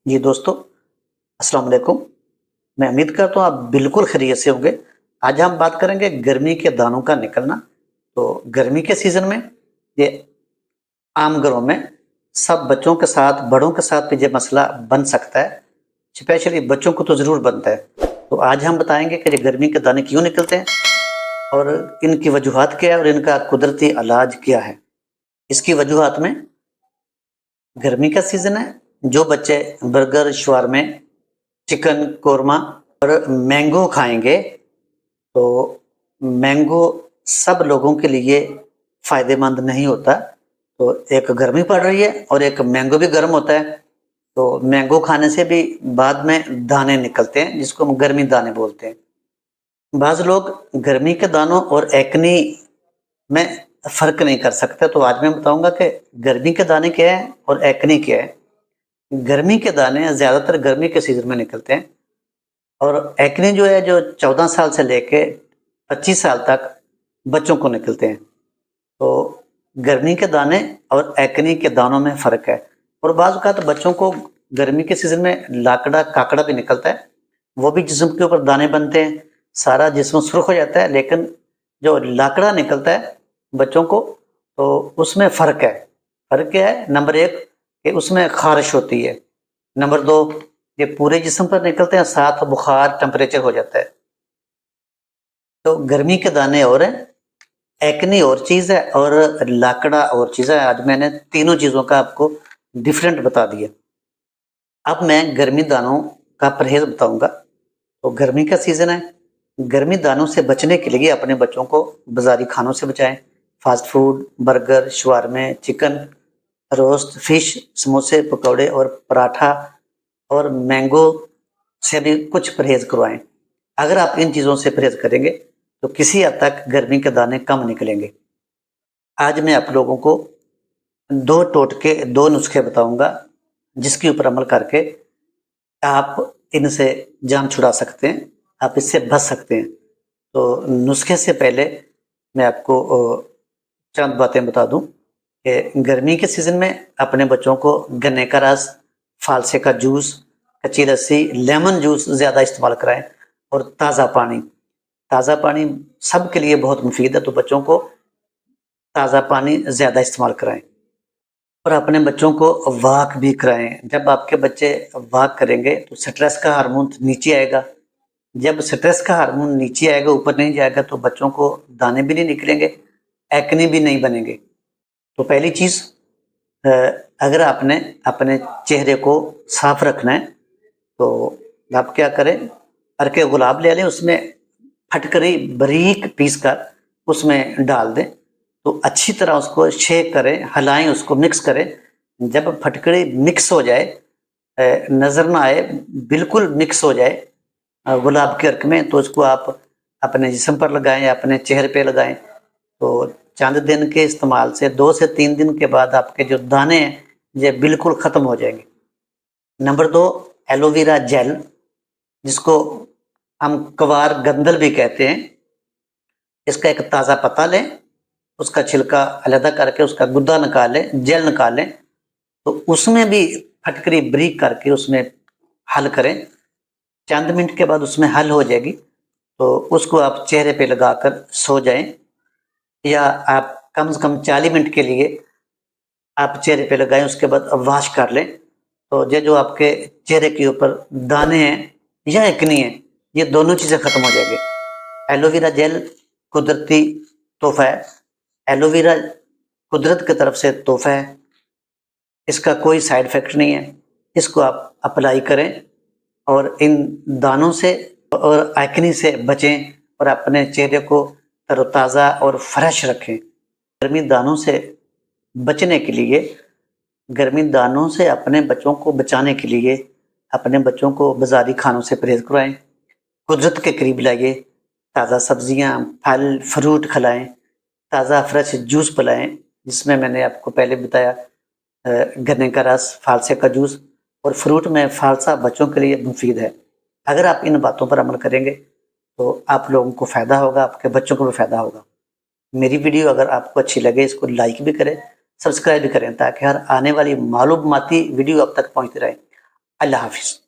जी दोस्तों, अस्सलाम वालेकुम। मैं उम्मीद करता हूँ आप बिल्कुल खैरियत से होंगे। आज हम बात करेंगे गर्मी के दानों का निकलना। तो गर्मी के सीज़न में ये आम घरों में सब बच्चों के साथ, बड़ों के साथ भी ये मसला बन सकता है। स्पेशली बच्चों को तो ज़रूर बनता है। तो आज हम बताएँगे कि ये गर्मी के दाने क्यों निकलते हैं और इनकी वजूहात क्या है और इनका कुदरती इलाज क्या है। इसकी वजूहात में गर्मी का सीज़न है, जो बच्चे बर्गर, शवारमे, चिकन कोरमा और मैंगो खाएंगे तो मैंगो सब लोगों के लिए फायदेमंद नहीं होता। तो एक गर्मी पड़ रही है और एक मैंगो भी गर्म होता है। तो मैंगो खाने से भी बाद में दाने निकलते हैं, जिसको हम गर्मी दाने बोलते हैं। बाज लोग गर्मी के दानों और एक्नी में फर्क नहीं कर सकते। तो आज मैं बताऊंगा कि गर्मी के दाने क्या है और एक्नी क्या है। गर्मी के दाने ज्यादातर गर्मी के सीजन में निकलते हैं और एक्ने जो है जो 14 साल से लेके 25 साल तक बच्चों को निकलते हैं। तो गर्मी के दाने और एक्ने के दानों में फ़र्क है। और बाज़ औक़ात बच्चों को गर्मी के सीज़न में लाकड़ा काकड़ा भी निकलता है, वो भी जिस्म के ऊपर दाने बनते हैं, सारा जिस्म सुर्ख हो जाता है। लेकिन जो लाकड़ा निकलता है बच्चों को, तो उसमें फ़र्क है। फ़र्क क्या है? नंबर 1 कि उसमें ख़ारिश होती है, नंबर 2 ये पूरे जिस्म पर निकलते हैं, साथ बुखार, टेम्परेचर हो जाता है। तो गर्मी के दाने और हैं, एक्ने और चीज़ है और लाकड़ा और चीज़ है। आज मैंने तीनों चीज़ों का आपको डिफरेंट बता दिया। अब मैं गर्मी दानों का परहेज़ बताऊँगा। तो गर्मी का सीज़न है, गर्मी दानों से बचने के लिए अपने बच्चों को बाज़ारी खानों से बचाएँ। फ़ास्ट फूड, बर्गर, शवारमे, चिकन, रोस्ट, फ़िश, समोसे, पकौड़े और पराठा और मैंगो से भी कुछ परहेज़ करवाएँ। अगर आप इन चीज़ों से परहेज़ करेंगे, तो किसी हद तक गर्मी के दाने कम निकलेंगे। आज मैं आप लोगों को 2 टोटके, 2 नुस्खे बताऊँगा, जिसके ऊपर अमल करके आप इनसे जान छुड़ा सकते हैं, आप इससे बच सकते हैं। तो नुस्खे से पहले मैं आपको चंद बातें बता दूँ कि गर्मी के सीज़न में अपने बच्चों को गन्ने का रस, फालसे का जूस, कच्ची लस्सी, लेमन जूस ज़्यादा इस्तेमाल कराएँ और ताज़ा पानी। ताज़ा पानी सबके लिए बहुत मुफ़ीद है, तो बच्चों को ताज़ा पानी ज़्यादा इस्तेमाल कराएँ और अपने बच्चों को वॉक भी कराएँ। जब आपके बच्चे वॉक करेंगे तो स्ट्रेस का हार्मोन नीचे आएगा। जब स्ट्रेस का हार्मोन नीचे आएगा, ऊपर नहीं जाएगा, तो बच्चों को दाने भी नहीं निकलेंगे, एक्ने भी नहीं बनेंगे। तो पहली चीज़, अ, अगर आपने अपने चेहरे को साफ रखना है, तो आप क्या करें, अर्के गुलाब ले लें, उसमें फटकरी बारीक पीस कर उसमें डाल दें। तो अच्छी तरह उसको शेक करें, हिलाएँ, उसको मिक्स करें। जब फटकरी मिक्स हो जाए, नज़र ना आए, बिल्कुल मिक्स हो जाए गुलाब के अर्क में, तो उसको आप अपने जिस्म पर लगाएँ या अपने चेहरे पे लगाएँ। तो चंद दिन के इस्तेमाल से 2 से 3 दिन के बाद आपके जो दाने हैं, ये बिल्कुल ख़त्म हो जाएँगे। नंबर 2, एलोवेरा जेल, जिसको हम कवार गंदल भी कहते हैं। इसका एक ताज़ा पत्ता लें, उसका छिलका अलग करके उसका गुद्दा निकालें, जेल निकालें, तो उसमें भी फटकरी बारीक करके उसमें हल करें। चंद मिनट के बाद उसमें हल हो जाएगी, तो उसको आप चेहरे पे लगाकर सो जाएँ या आप कम से कम 40 मिनट के लिए आप चेहरे पे लगाएँ, उसके बाद वॉश कर लें। तो ये जो आपके चेहरे के ऊपर दाने हैं या एक्ने हैं, ये दोनों चीज़ें खत्म हो जाएँगी। एलोवेरा जेल कुदरती तोहफ़ा है। एलोवेरा कुदरत की तरफ से तोहफ़ा है, इसका कोई साइड इफ़ेक्ट नहीं है। इसको आप अप्लाई करें और इन दानों से और एक्ने से बचें और अपने चेहरे को तरोताज़ा और फ्रेश रखें। गर्मी दानों से बचने के लिए, गर्मी दानों से अपने बच्चों को बचाने के लिए, अपने बच्चों को बाज़ारी खानों से परहेज़ करवाएँ, कुदरत के करीब लाइए, ताज़ा सब्जियाँ, फल, फ्रूट खिलाएँ, ताज़ा फ्रेश जूस पिलाएँ, जिसमें मैंने आपको पहले बताया गन्ने का रस, फालसे का जूस और फ्रूट में फालसा बच्चों के लिए मुफ़ीद है। अगर आप इन बातों पर अमल करेंगे, तो आप लोगों को फ़ायदा होगा, आपके बच्चों को भी फ़ायदा होगा। मेरी वीडियो अगर आपको अच्छी लगे, इसको लाइक भी करें, सब्सक्राइब भी करें, ताकि हर आने वाली मालूमाती वीडियो आप तक पहुँचती रहे। اللہ حافظ.